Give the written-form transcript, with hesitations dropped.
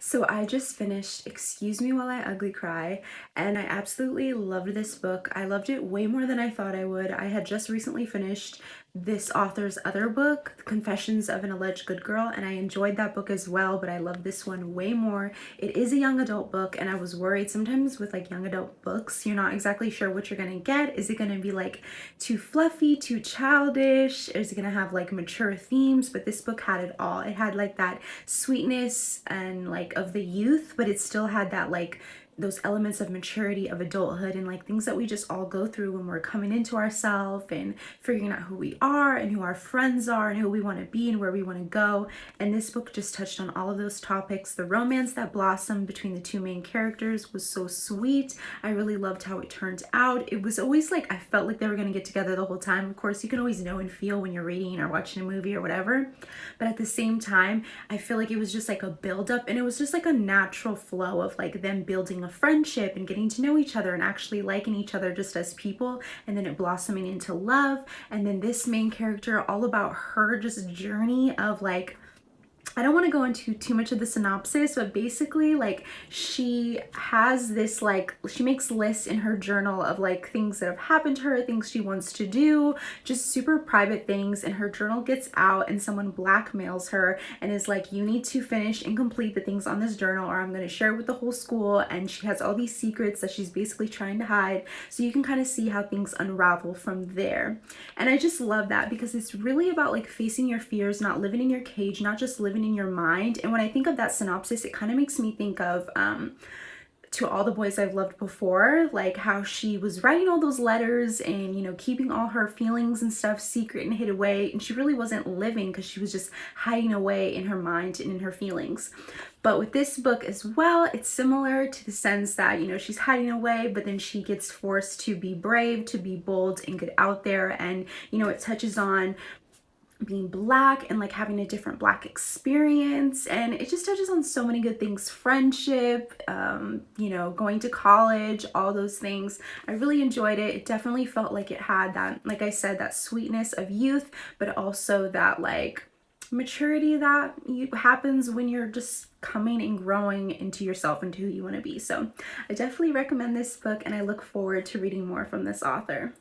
So I just finished Excuse Me While I Ugly Cry, and I absolutely loved this book. I loved it way more than I thought I would. I had just recently finished this author's other book, Confessions of an Alleged Good Girl, and I enjoyed that book as well, but I love this one way more. It is a young adult book, and I was worried sometimes with like young adult books, you're not exactly sure what you're gonna get. Is it gonna be like too fluffy, too childish? Is it gonna have like mature themes? But this book had it all. It had like that sweetness and like of the youth, but it still had that like those elements of maturity of adulthood and like things that we just all go through when we're coming into ourselves and figuring out who we are and who our friends are and who we want to be and where we want to go. And this book just touched on all of those topics. The romance that blossomed between the two main characters was so sweet. I really loved how it turned out. It was always like I felt like they were going to get together the whole time. Of course, you can always know and feel when you're reading or watching a movie or whatever, but at the same time I feel like it was just like a buildup, and it was just like a natural flow of like them building a friendship and getting to know each other and actually liking each other just as people, and then it blossoming into love. And then this main character, all about her just journey of like, I don't want to go into too much of the synopsis, but basically like she has this like, she makes lists in her journal of like things that have happened to her, things she wants to do, just super private things, and her journal gets out and someone blackmails her and is like, you need to finish and complete the things on this journal or I'm going to share it with the whole school. And she has all these secrets that she's basically trying to hide, so you can kind of see how things unravel from there. And I just love that because it's really about like facing your fears, not living in your cage, not just living in your mind. And when I think of that synopsis, it kind of makes me think of To All the Boys I've Loved Before, like how she was writing all those letters and, you know, keeping all her feelings and stuff secret and hid away, and she really wasn't living because she was just hiding away in her mind and in her feelings. But with this book as well, it's similar to the sense that, you know, she's hiding away, but then she gets forced to be brave, to be bold and get out there. And, you know, it touches on being black and like having a different black experience, and it just touches on so many good things. Friendship, you know, going to college, all those things. I really enjoyed it. It definitely felt like it had that, like I said, that sweetness of youth, but also that like maturity that happens when you're just coming and growing into yourself and who you want to be. So I definitely recommend this book, and I look forward to reading more from this author.